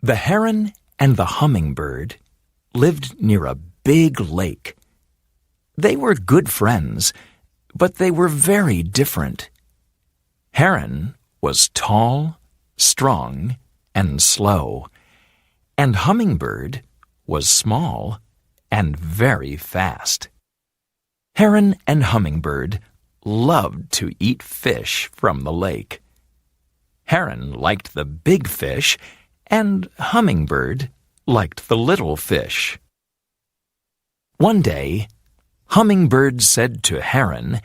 The heron and the hummingbird lived near a big lake. They were good friends, but they were very different. Heron was tall, strong, and slow, and Hummingbird was small and very fast. Heron and Hummingbird loved to eat fish from the lake. Heron liked the big fish, and Hummingbird liked the little fish. One day, Hummingbird said to Heron,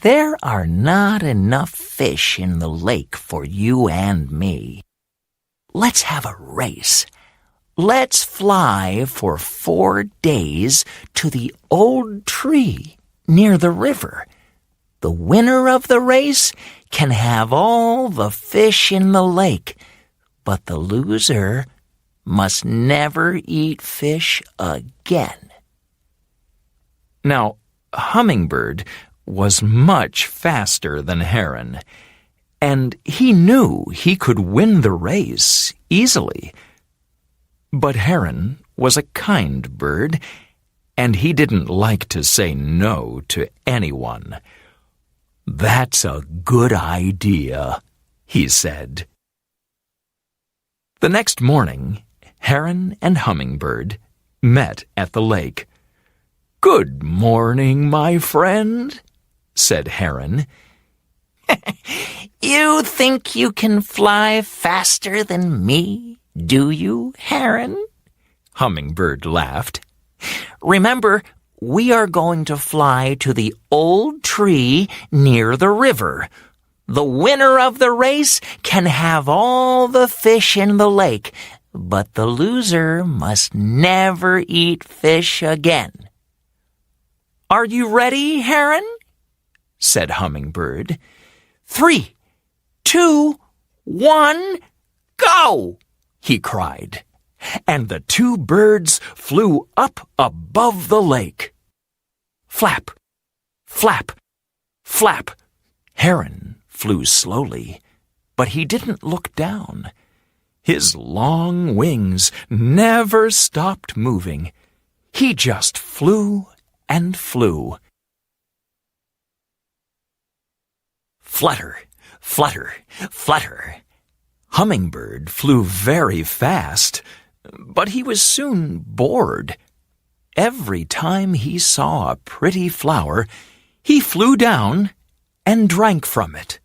"There are not enough fish in the lake for you and me. Let's have a race. Let's fly for 4 days to the old tree near the river. The winner of the race can have all the fish in the lake, but the loser must never eat fish again." Now, Hummingbird was much faster than Heron, and he knew he could win the race easily. But Heron was a kind bird, and he didn't like to say no to anyone. "That's a good idea," he said. The next morning, Heron and Hummingbird met at the lake. "Good morning, my friend," said Heron. "You think you can fly faster than me, do you, Heron?" Hummingbird laughed. "Remember, we are going to fly to the old tree near the river. The winner of the race can have all the fish in the lake, but the loser must never eat fish again." "Are you ready, Heron?" said Hummingbird. 3, 2, 1, go! he cried, and the two birds flew up above the lake. Flap, flap, flap. Heron flew slowly, but he didn't look down. His long wings never stopped moving. He just flew and flew. Flutter, flutter, flutter. Hummingbird flew very fast, but he was soon bored. Every time he saw a pretty flower, he flew down and drank from it.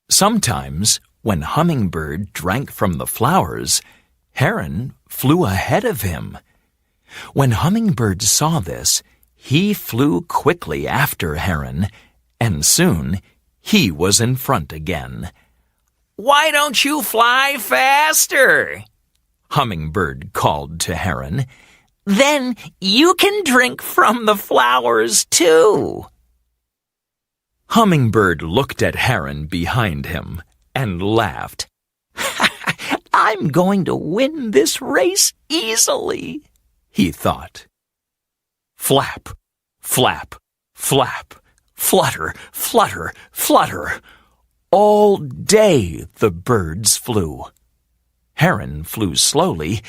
Sometimes, when Hummingbird drank from the flowers, Heron flew ahead of him. When Hummingbird saw this, he flew quickly after Heron, and soon he was in front again. "Why don't you fly faster?" Hummingbird called to Heron. "Then you can drink from the flowers too." Hummingbird looked at Heron behind him and laughed. "I'm going to win this race easily," he thought. Flap, flap, flap, flutter, flutter, flutter. All day the birds flew. Heron flew slowly,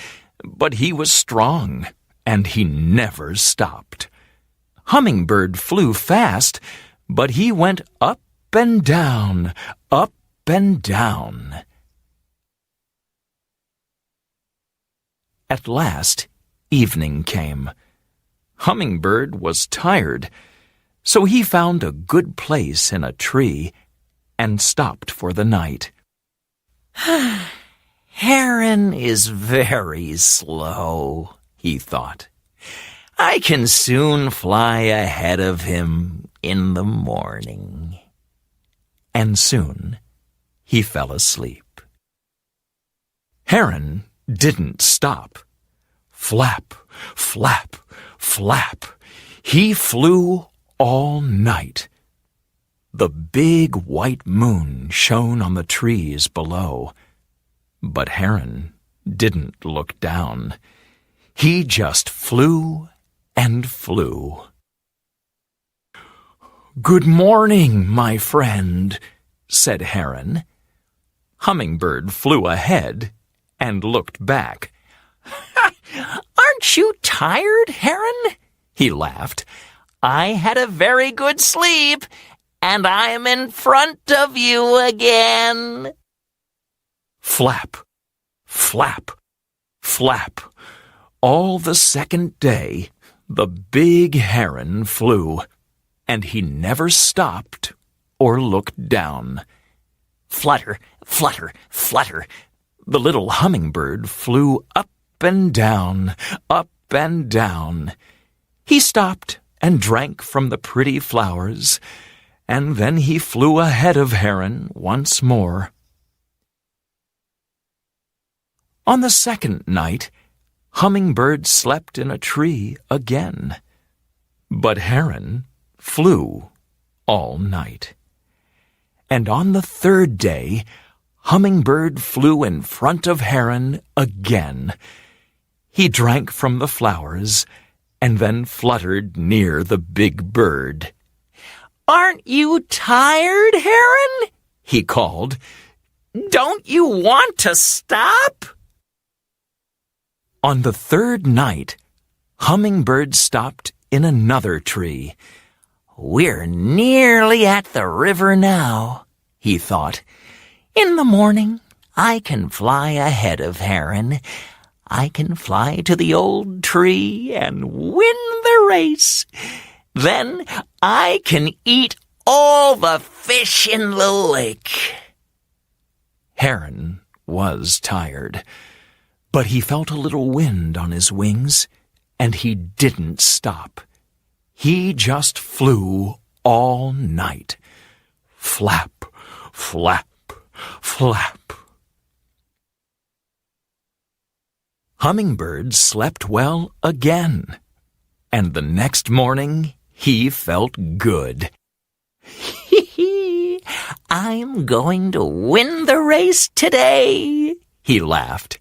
but he was strong, and he never stopped. Hummingbird flew fast, but he went up and down, up and down. At last, evening came. Hummingbird was tired, so he found a good place in a tree and stopped for the night. "Heron is very slow," he thought. "I can soon fly ahead of him in the morning." And soon he fell asleep. Heron didn't stop. Flap, flap, flap. He flew all night. The big white moon shone on the trees below, but Heron didn't look down. He just flew and flew. "Good morning, my friend," said Heron. Hummingbird flew ahead and looked back. "Aren't you tired, Heron?" he laughed. "I had a very good sleep, and I'm in front of you again." Flap, flap, flap. All the second day, the big heron flew, and he never stopped or looked down. Flutter, flutter, flutter. The little hummingbird flew up and down, up and down. He stopped and drank from the pretty flowers, and then he flew ahead of Heron once more. On the second night, Hummingbird slept in a tree again, but Heron flew all night. And on the third day, Hummingbird flew in front of Heron again. He drank from the flowers and then fluttered near the big bird. "Aren't you tired, Heron?" he called. "Don't you want to stop?" On the third night, Hummingbird stopped in another tree. "We're nearly at the river now," he thought. "In the morning, I can fly ahead of Heron. I can fly to the old tree and win the race. Then I can eat all the fish in the lake." Heron was tired, but he felt a little wind on his wings, and he didn't stop. He just flew all night. Flap, flap, flap. Hummingbird slept well again, and the next morning he felt good. "Hee-hee, I'm going to win the race today," he laughed,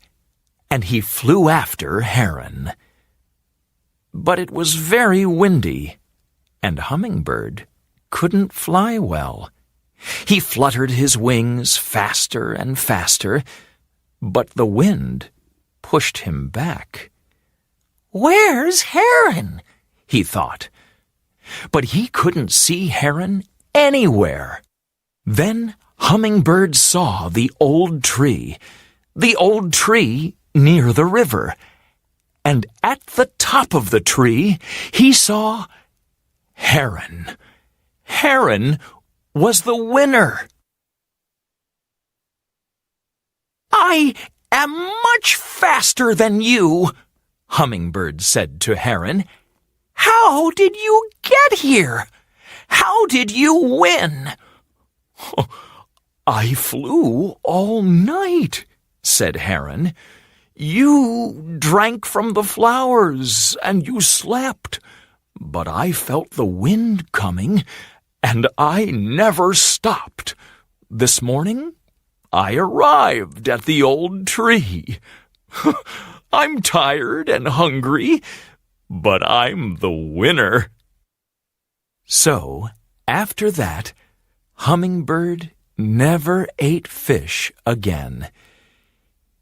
and he flew after Heron. But it was very windy, and Hummingbird couldn't fly well. He fluttered his wings faster and faster, but the wind pushed him back. "Where's Heron?" he thought. But he couldn't see Heron anywhere. Then Hummingbird saw the old tree near the river, and at the top of the tree he saw Heron. Heron was the winner. "I am much faster than you," Hummingbird said to Heron. "How did you get here? How did you win?" "I flew all night," said Heron. "You drank from the flowers and you slept, but I felt the wind coming, and I never stopped. This morning, I arrived at the old tree. I'm tired and hungry, but I'm the winner." So, after that, Hummingbird never ate fish again.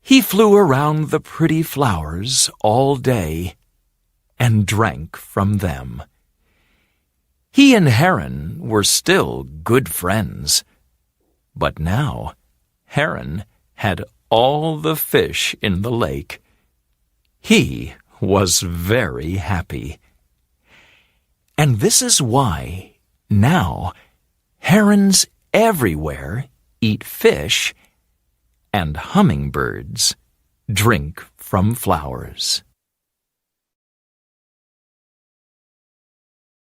He flew around the pretty flowers all day and drank from them. He and Heron were still good friends, but now Heron had all the fish in the lake. He was very happy. And this is why now herons everywhere eat fish, and hummingbirds drink from flowers.